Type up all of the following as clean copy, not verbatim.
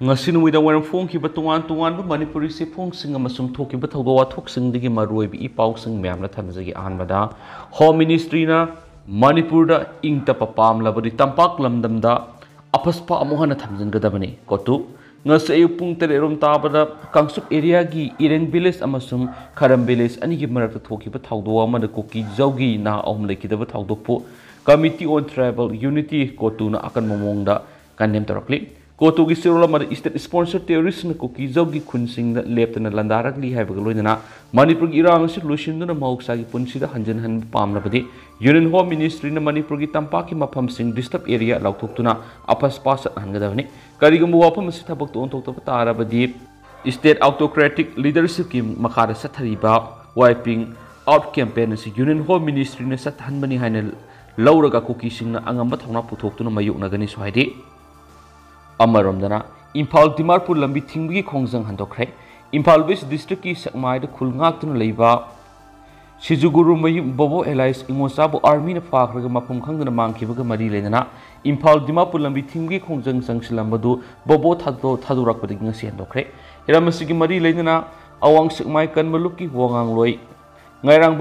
ngasi nuida waram phone ki batuan tuan bu manipuri se phone sing amasum thoki ba thodo wa thok sing digi maroi bi pau sing myam na thamjagi anbada home ministry na Manipurda Eng-tappa pamlabadi Tampak lamdamda AFSPA amuk Hanna Thamjingadabani COTU ngasi ayu pung tererom tabada kangsup area gi ireng village amasum kharam village ani gi marak thoki ba thodo wa man koki jaugi na om lekida ba thodo pu committee on tribal unity COTU na akan momongda kanem tarakli COTU की सिरोला मर state sponsor terrorist न कोकी जौगी खुनसिंग the लेप्टना लंदारक ली हाइबग लोइना मणिपुर की इरांग से लुसिंदुना मौक्सा की पुनसिदा हंजन हन पामलबदि union home ministry न मणिपुर की तंपाक की मफम सिंग डिस्टर्ब एरिया लौथोक्तुना AFSPA हंगदबनि करिगम वाफम से थबक तो ओंथोक्तब तारबदि स्टेट ऑटोक्रेटिक लीडरशिप की मखादा सथरिबा वाइपिंग आउट कैंपेन से यूनियन होम मिनिस्ट्री न सथहनबनि हाइना लौरगा कोकी सिंग न अंगम थौना पुथोक्तुना मयुकनगनि सोहाइदि अमरमदना इम्फाल दिमारपुर लंबी थिंबगी खोंजंग हंदोखरे इम्फाल वेस्ट डिस्ट्रिक्ट की सकमाइद खुलंगाक्तुना लेबा सिजुगुरु मयु बोबो एलाइस इंगोसाबु आर्मी न फाखरग मफम खंगना मांगखिबग मरी लेना इम्फाल दिमारपुर लंबी थिंबगी खोंजंग संगसिलंबदु बोबो थादुरकपदि ngasi हंदोखरे हिरामसिगी मरी लेना अवांग सकमाइ कनमलुक की वोंगांग लोई ngairang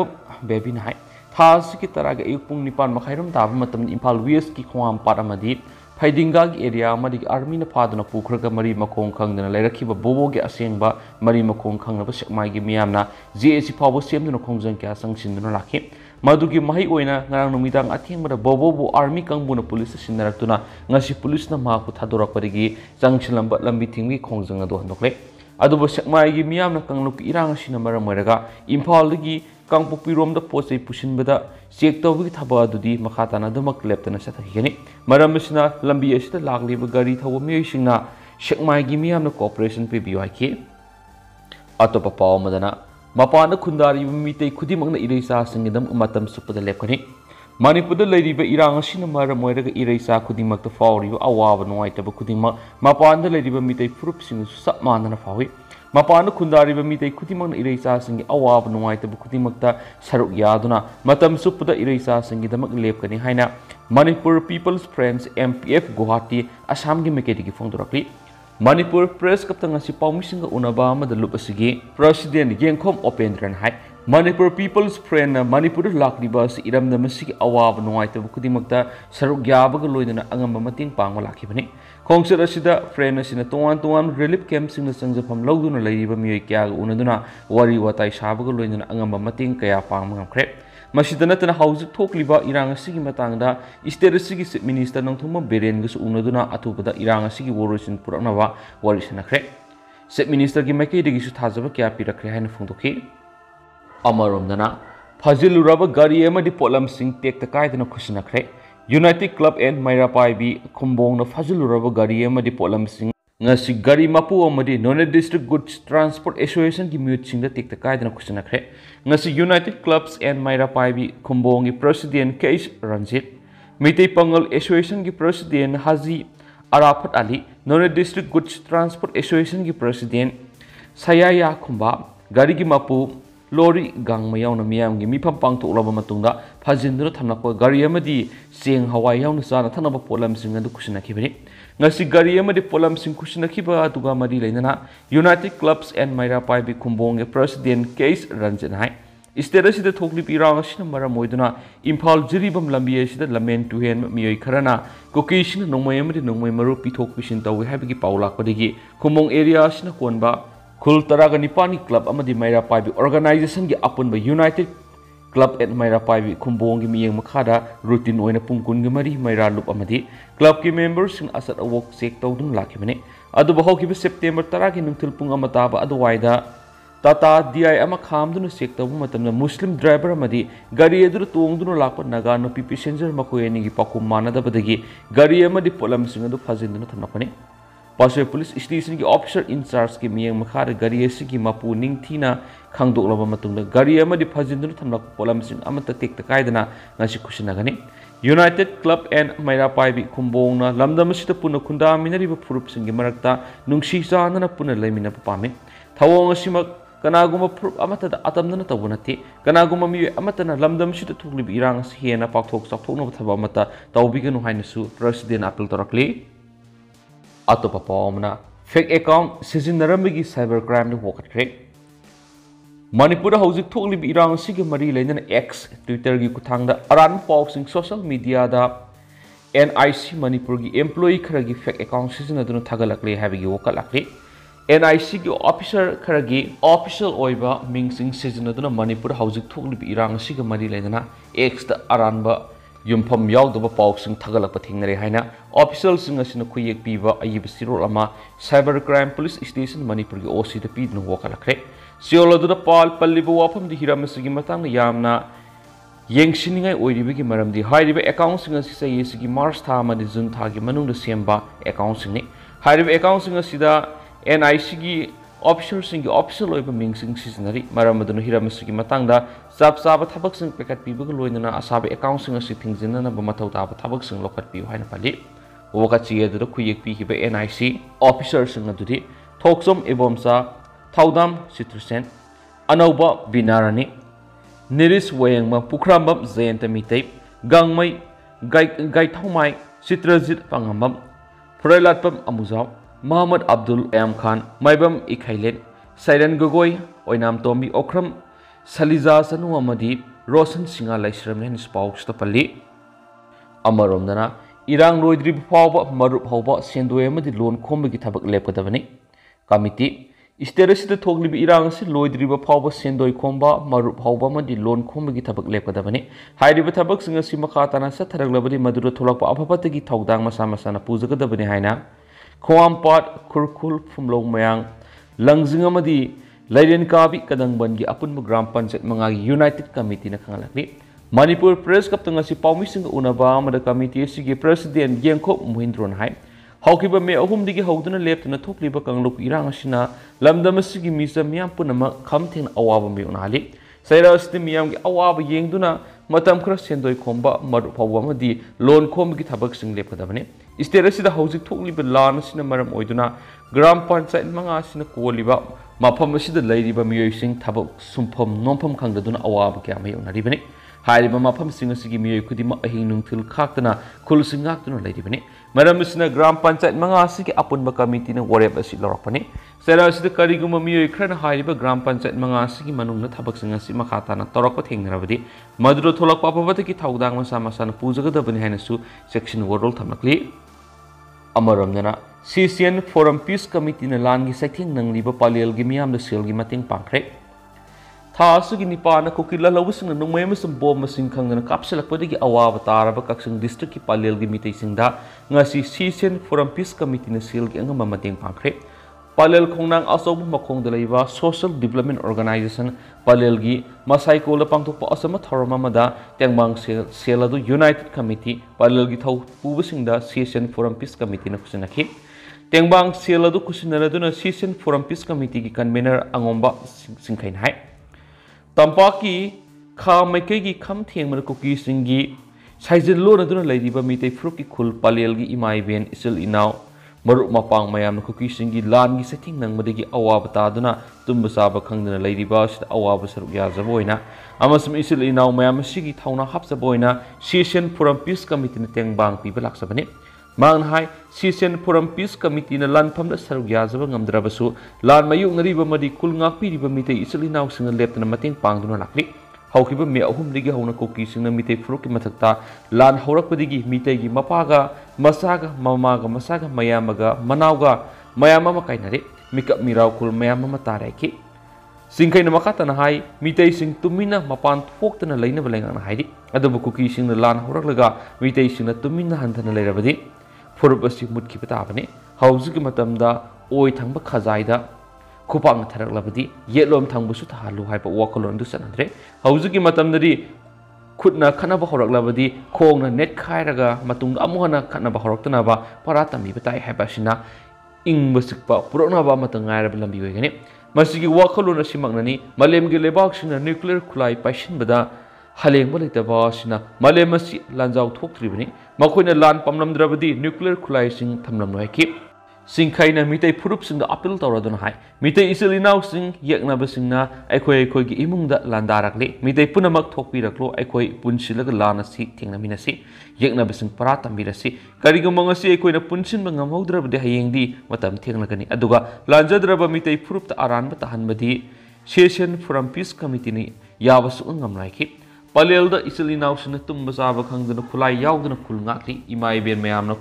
बेबी नाय थास की तरह अयुक पुंग निपान मखैरम ताब मतम इम्फाल वेस्ट की खोआम पाट अमदि फाइदिंगा एरिया आर्मी ने फादना पुखरग मरी मखों खंगना लेरखिब बोबो के असेंग मरी मखों खंगब सकमाई की मियामना जेएसी फाव सेमदुना खोंजंग क्या संगसिंदुना लाखि मधुगी मही ओइना ngarang numitang athengbada bobo army kangbuna police sinnaraktuna ngasi police na maku thadorapadigi jangchilamba lambi thingbi khongjang ado handokle adubo sakmai gi miyamna kangluk irang asina maram moiraga imphal gi kangpopi romda posei pusinbada check tawbi thaba adudi makhatana dumak leptana sathakigani maram asina lambi asida lagliba gari thawa miyosingna sakmai gi miyamna cooperation pe biwaki atopa pawmadana mapana khundari mitei khudimangna ireisa singidam matam supada lepkani Manipurda leiriba irang asina maram moiraga ireisa khudimakta fawriba awaba nuaitaba khudimak mapanda leiriba mitei furup sing sap manana fawi mapana khundariba mitei khudimangna ireisa singi awaba nuaitaba khudimakta saruk yaduna matam supada ireisa singidamak lepkani haina Manipur People's Friends MPF Guwahati Assam gi mekedi gi phongdorakli Manipur Press kaptang asi paumising unaba amada lupasigi President Yengkhom Opendran hai Manipur People's Friend Manipur lakliba si iramna masigi awaba nuaitaba khudimakta saruk yabaga loidana angamba mating pangma lakhibani khongset asida friend asina towan relief camp singna sangjafam lawduna leiriba miyoi kya unaduna wari watai sabaga loidana angamba mating kaya pangma ngamkhre Masidana tana hauzik thokliba irang asigi matangda state asigi minister nangthuma beren gus unaduna athupada irang asigi worosin puraknawa warisanakre set minister gi maikei degi su thajaba kya pirakre haina phongdokhi amaromdana phajiluraba gari amadi polam sing tekta kaidana khusinakre United Club and Mairapai bi khumbongna phajiluraba gari amadi polam sing ngasi gari mapu amadi None District Goods Transport Association ki mute singda tekta kaidana khusinakre ngasi United Clubs and Mairapai bi khumbongi president Case Ranjit Mitei Pangal Association ki president Haji Arafat Ali None District Goods Transport Association ki president Sayaya Khumba gari ki mapu lori gang mayawna miyam gi mifam pangthoklaba matungda phajinduna thamnakpa gari amadi seng hawai yawna sana thanaba polam sing adu khusinakibani ngasi gari amadi polam sing khusinakiba aduga mari leinana United Clubs and Mairapai bi khumbong president Case Ranjan hai state asida thokli pirang asina maram moiduna Imphal jiribam lambi asida lamen tuhen miyoi kharana kokisina nongmai amadi nongmai maru pithok pisin tawi habigi paulakpadigi khumbong area asina konba Khul taraga nipani club amadi Mairapai bi organization gi apunba United Club and Mairapai bi khumbong gi miyeng makhada routine oina pungkun gi mari maira lup amadi club ki members sing asat awok check tawdun lakhibani adu bahok gi September taragi nungthil pung amataba adu waida Tata DI ama khamduna check tawu matamna Muslim driver amadi gari edur tongduna lakpa naga no pi passenger makoyeni gi pakum manada badagi gari amadi polam sing adu phajinduna thamnapani Paswe Police Station ki officer in charge ki miyang makhara gari asigi mapu ningthina khangdoklaba matungda gari amadi phajinduna thamlak polam sing amata tekta kaidana ngasi khusinagani United Club and Mairapai bi khumbongna lamdam asida puna khunda minariba furup singi marakta nungsi chanana puna leimina pami thawong asimak kanaguma furup amata atamdana tawunati kanaguma mi amatana lamdam sida thuklib irang hena pakthok chakthokna thaba amata tawbiganu hainasu president appeal torakli Atopa pawmna fake account सिजिनरमगी cyber crime वोकट्रे मणिपुर हौजिक थोकलिब इरांग सिगे मरी लेना X Twitter की कुथांगदा अरान पाउसिंग सोशल मीडिया दा NIC मणिपुर की एम्प्लॉई खरगी फेक अकाउंट सिजिनदुना थागलकले हाबिगी वोकलकले NIC की ऑफिसर खरगी ऑफिशियल ओइबा मिंगसिंग सिजिनदुना मणिपुर हौजिक थोकलिब इरांग सिगे मरी लेना एक्स दा अरानबा युमफम यावदब पाउसिंग थागलक थेंगनरे हाइना ऑफिशियल सिंग असिना खुयेक पीबा अयिब सिरोल अमा cyber crime police station Manipur की OC दा पीदुना वोकलकले सियोल अदुदा पाल पल्लिबा वाफम दि हिरामसिगी मतंग यामना येंगसिनिंगाई ओइरिबगी मरमदि हाइरिबा अकाउंट सिंग असि सयेसिगी मार्च था अमदि जून था की मनुंग दा सेम्बा अकाउंट सिंगनि हाइरिबा अकाउंट सिंग असिदा NIC की ऑफिसर सिंग की ऑफिशियल ओइबा मिंगसिंग सिजनरी मरमदुना हिरामसिगी मतंगदा चाप चाब थबक सिंग पेकट पीबग लोइनना असाबे अकाउंट सिंग असि थिंगजिनना बमथौ ताब थबक सिंग लोकट पीउ हाइना पल्ली वोकाची अदुदा खुयेक पीहिबा NIC ऑफिसर सिंग अदुदि थोकसम एबोमसा थाउदाम सिट्रसेन अनौबा बिनारानी निरिस वयंगमा पुखरामबम जयंत मितै गांगमै गाइथौमाई चित्रजित पंगमबम फुरैलाटपम अमुजाव मोहम्मद अब्दुल एम खान माइबम इखैलेन सैरन गगोई ओइनाम तोमी ओख्रम सलिजा सनु अमदी रोशन सिंगा लाइश्रमन स्पाउक्स तपल्ली अमरोमदना इरांग लोइद्रि फावबा मरुप हौबा सेंदोय अमदी लोन खोमबगी थबक लेपकदबनी कमिटी स्टेटस थोकलिब इरांग से लोइद्रिब फावबा सेंदोय खोमबा मरुप हौबा अमदी लोन खोमबगी थबक लेपकदबनी हाइरिब थबक सिंग असि मखा ताना सथरगलबदि मदुर थोलकपा अफफतगी थौदांग मसा मसाना पुजगदबनी हाइना खोआमपाट खुरखुल फुमलों मयांग लंगजिंग अमदी लैरेन काबी कदंगबन की अपुनब ग्राम पंचायत मंगागी यूनाइटेड कमिटी न खंगलकली मणिपुर प्रेस कप्तंग असि पाउमिसिंग उनबा अमद कमिटी असि प्रेसिडेंट गेंखोप महिंद्रोन हाइ हौकिबा मे अहुमदिगी हौदुना लेपतना थोकलिबा कंगलुक इरांग असिना लमदमसिगी मिसा मियाम पुनम खमथेंग अवाबा मे उनाली सैरा असि मियाम की अवाबा येंगदुना मतम खरा सेंदोय खोमबा मरु फौबा अमदी लोन खोमबगी थबक सिंग लेपकदबनी स्टेट असिदा हौजिक थोकलिबा लान असिना मरम ओइदुना ग्राम पंचायत मंगा असिना कोलिबा मफम असिदा लैरिबा मियोइसिंग थबक सुमफम नोमफम खंगदुना अवाबा क्या मे उनारिबनी हाइरिबा मफम सिंग असिगी मियोइ खुदिमा अहिंग नुंगथिल खाक्तना खुलसिंग गाक्तुना लैरिबनी मरम असिना ग्राम पंचायत मंगा असिगी अपुनबा कमिटीना वरेब असि लौरकपनी सेरा असिदा करिगुमा मियोइ खरना हाइरिबा ग्राम पंचायत मंगा असिगी मनुंगना थबक सिंग असि मखाताना तौरकपा थेंगनरबदि मदुरो थोलकपा अफबतगी थौदांग मसा मसाना पूजगदबनी हाइनसु सेक्शन वरोल थमकली अमरमदना सीसीएन फोरम पीस कमिटी ने लान की सैथिंग नंगलीबा पालेल की मियाम सेल की मतिंग पांखरे थासुगी निपाना कोकिला लौबसिंग नुमयमसम बोम मसिंग खंगना कापसलकपदगी अवाब तारबा कक्सिंग डिस्ट्रिक्ट की पालेल की मितैसिंगदा ngasi CCN forum peace committee ने सेल की अंगम मतिंग पांखरे पालेल खोंगनांग असौब मखोंग दलैबा सोशल डेवलपमेंट ऑर्गेनाइजेशन पालेल की मसाइकोल पांगथोकपा असम थौरम अमदा तेंगबांग सेल अदु यूनाइटेड कमिटी पालेल की थौ पुबसिंगदा सीसीएन फोरम पीस कमिटी ने खुसिनखि तेंगबांग सेल अदु खुसिनरदुना सीसीएन फोरम पीस कमिटी की कन्वीनर अंगोंबा सिंखैन हाय तंपाक की खा मैकई की खम थेंगमर कुकी सिंगी साइजन लोनदुना लैरिबा मितै फ्रुक की खुल पालेल की इमाई बेन इसल इनाव मरुप मपांग मयाम कुकी सिंगी लान की सेथिंग नंगमदगी अवाब तादुना तुंब साब खंगदुना लैरिबा अवाब सरुक याजबोइना अमसम इसल इनाव मयाम सिगी थौना हापसबोइना सीसीएन फोरम पीस कमिटी ने तेंगबांग पीबा लाक्सबने मांग हाई सीसीएन फोरम पीस कमिटी ने लानफम सरुक याजब ngमद्रबसु लान मयुंगरिबा मदि कुल ngakpiriba मितै इसल इनाव सिंग लेपतना मतेंग पांगदुना लाक्ली हौकिबा मे अहुमदिगी हौना कोकी सिंगना मितै फ्रुक की मथक्ता लान हौरकपदिगी मितै की मपागा मसागा ममागा मसागा मयामगा मनावगा मयाममा काइनरे मिकप मिराव कुल मयाममा तारेकी सिंखैना मखातना हाई मितै सिंग तुमिना मपान थोक्तना लैना बलेंगना हाइदि अदबु कोकी सिंगना लान हौरकलगा मितै सिंगना तुमिना हंथना लैरबदि फुरुप असि मुटखिबा ताबने हौजिकी मतमदा ओइ थंबा खजाइदा खुपांग थरकलबदि येलोम थंबसु थालु हाइबा वाकलोंदु सनद्रे हौजिकी मतमदि खुदना खनबा हौरकलबदि खोंगना नेट खाइरगा मतुंग अमुहना खनबा हौरक्तनाबा परा तमीबा ताइ हाइबासिना इंगबा सिकपा पुरकनाबा मतंग गायरबा लंबी ओइगने मसिगी वाकलोन असिमगननि मलेमगी लेबाकसिना न्यूक्लियर खुलाई पाइसिनबदा हलेंबा लेतबा सिना मलेम असि लांजाव थोक्त्रिबनि मखोइना लान पमलमद्रबदि न्यूक्लियर खुलाइसिंग थमलमनोयखि सिंखाइना मितै फुरुपसिंग अपील तौरदुना हाय मितै इसिल इनाउसिंग यeknabasingna अखोई की इमुंगदा लांदारकले मितै पुनमक थोकपिरकलो अखोई पुनसिलग लानसी थेंगनामिनसी यeknabasing परा तंबिरसी करिगुमंगसी अखोइना पुनसिनबा ngamhौद्रबदे हयेंगदी मतम थेंगलगनी अदुगा लांजद्रबा मितै फुरुपता आरानबा तहनबदी सेशन फोरम पीस कमिटीनि याबसु ngamलाइखि पलेलदा इसिल इनाउसिंग तुम्बा चाबा खंगदना खुलाई यावदना खुलंगाकली इमा इबेन मयामना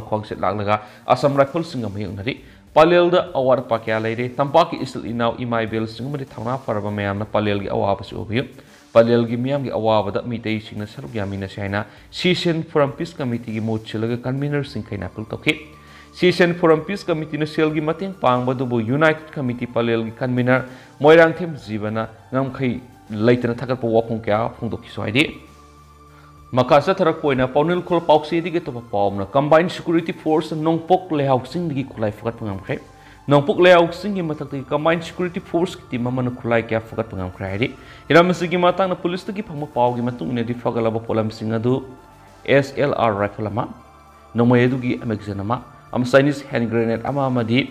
खोंगसेट लागलगा असम राइफल्सिंग मयंगनरि पलेलदा अवार पाक्या लेरे तंपाक इसिल इनाउ इमा इबेल सिंग मरि थावना फरबा मयामना पलेलगी अवाबसु ओबियो पलेलगी मियामगी अवाबदा मितै सिंगना सरुक यामिना साइना सेशन फोरम पीस कमिटी की मोचलगा कन्वीनर सिंग खैना पुल तोखे सेशन फोरम पीस कमिटी न सेलगी मतेंग पांगबदुबु यूनाइटेड कमिटी पलेलगी कन्वीनर मोइरांगथेम जीवना ngamkhai laitana thakap wapung kya phungdokhi soidi makasa tharak poina paunil khol pauksi dige to paumna combined security force nongpok lehousing digi khulai fukat pangam khrai nongpok lehousing gi matak digi combined security force ki mamana khulai kya fukat pangam khrai ri iramasi gi matang na police digi phangma pau gi matung ne di fagalaba polam singadu SLR rifle ama nomoyedu gi amexanama am Chinese hand grenade ama amadi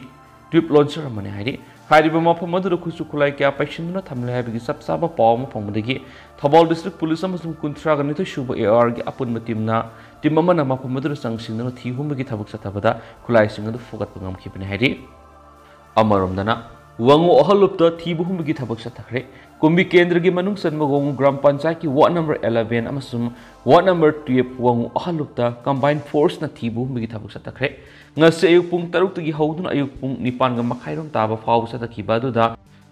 tube launcher amane hairi हारिबा मफम मदुर खुसु खुलाई क्या पैक्शनना थमले हाबिगी सबसाबा पावम फंगदगी Thabal district police अमसुम कुंथ्रागा निथो शुभ AR गी अपुन टीमना team अमना मफम मदुर संगसिंगना थीहुमगी थबक सथबदा खुलाई सिंगदु फोगत पंगम खिबने हारि अमरमदना वंगो अहलुप्त थीबुहुमगी थबक सथखरे कुंबी केंद्र की मनुंग सन्मगोंग ग्राम पंचायत की ward number 11 अमसुम ward number 12 वंगो अहलुप्त कंबाइंड फोर्स न थीबुहुमगी थबक सथखरे ngase ayuk pung taruk tagi hauduna ayuk pung nipan ga makhairom taba faw satakhi baduda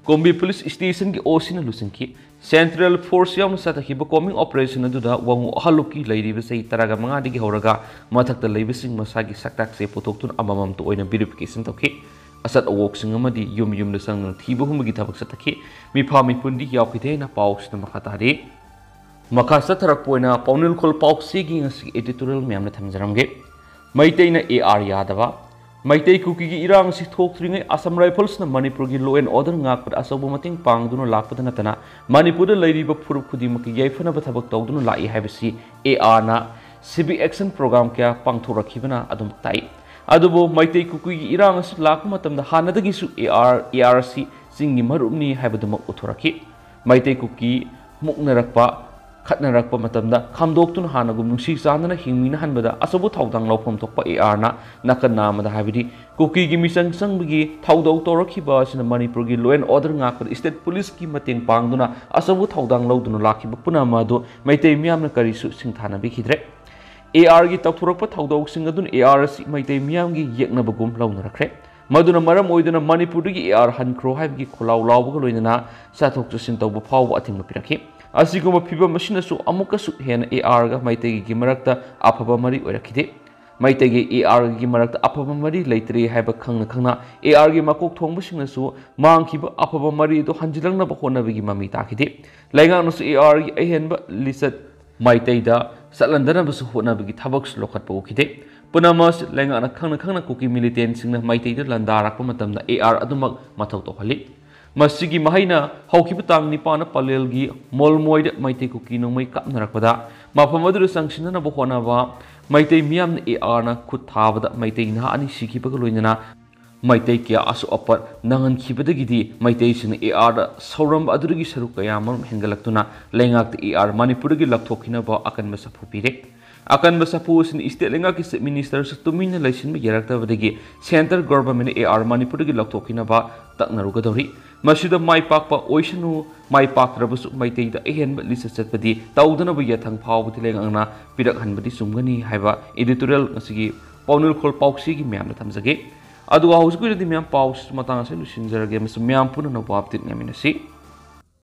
kombi police station ki osina lusinki central force yam satakhi ba combing operation aduda wangu haluki leiriba sei taraga manga digi horaga mathakta leibising masagi saktak se potoktun amamam to oina verification tokhi asat awok sing amadi yum da sang thiba humgi thabak satakhi mi phami pundi yaukide na paus na makhatari makasa tarak poina paunil khol pauksi gi ngasi editorial myam na thamjaramge मैतेना AR यादवा मैते cookie की इरांग सि थोक्त्रिङै Assam rifles न मणिपुर की law and order ngaकपद असौब मतिंग पांगदुना लाकपद नतना मणिपुर लैरिब फुरुप खुदिमक याइफनब थबक तौदुना लाई हाबिसि AR ना सिविक एक्शन प्रोग्राम क्या पांगथोरखिबना अदुम ताई अदुबो मैते कुकी की इरांग सि लाक मतमदा हानदगिसु ARC सिंगी मरुमनी हाबदुमक उथोरखि मैते कुकी मुक्नरकपा खतनरकपा मतमदा खामदोक्तुन हानगुम नुसी चानना हिंगमिना हनबदा असबु थाउदांग लौफम थोकपा AR ना नकन नामदा हाबिदि कुकी की मिसंग संगबगी थाउदौ तोरखिबा सिना मणिपुर की लॉ एंड ऑर्डर ngaकपद स्टेट पुलिस की मतेंग पांगदुना असबु थाउदांग लौदुना लाखिबा पुनामादो मैते मियामना करिसु सिंथाना बिखिद्रे AR की तौथोरकपा थाउदौ सिंगदुन AR सि मैते मियामगी येकनबगुम लौनरखरे मदुना मरम ओइदुना मणिपुर की AR हनख्रो हाबिगी खोलाउ लाउबग लोइना साथोक चसिन तौब फाव अथिंग पिरखि असिगुम फिबम मसिनसु अमुकसु हेन AR गा मैतेगी की मरक्ता अफबा मरी ओरखिदे मैतेगी AR की मरक्ता अफबा मरी लैत्रे हाइबा खंगना AR की मकोक थोंबसिंगसु मांगखिबा अफबा मरी दो हंजिलंगना बखोनबगी ममी ताखिदे लैगानसु AR की अहेनबा लिसत मैतेदा सलंदनबसु होनबगी थबक्स लोखतपा उखिदे पुनमस लैगाना खंगना कुकी मिलिटेंट सिंगना मैतेदा लंदारकपा मतमदा AR अदुमक मथौ तोहलि मसिगी महैना हौखिबा तांग निपान पलेलगी मोलमोइद मैते कुकी नोंमै कापनरकपदा मफम अदुर संगसिननबा होनबा मैते मियामना AR ना खुद थाबदा मैते ना अनि सिखिबगा लोइनना मैते क्या असु अपर नंगन खिबदगिदी मैते सिन AR दा सौरम अदुरगी सरुक कयामम हेंगलक्तुना लेंगाक्ता AR मणिपुरगी लक्थोखिनबा अकनबा सफु पिरे अकनबा सफु सिन स्टेट लेंगाकी चीफ मिनिस्टर तुमिना लैसिनबा यरक्तबदगी सेंट्रल गवर्नमेंट AR मणिपुरगी लक्थोखिनबा तकनरुगदौरी मसिदा माइ पाकपा ओइसनु माइ पाकद्रबसु मैतेदा अहेनबा लिसा चतपदी तौदनबा यथंग फावबति लेंगांगना पिरक हनबदी सुमगनी हाइबा एडिटोरियल ngasi पाउनुल खोल पाउक्सी की म्याम थमजगे अदुगा हौसकुइदि म्याम पाउस मतांग से लुसिनजरगे मस म्याम पुनन पापति न्यामिनसी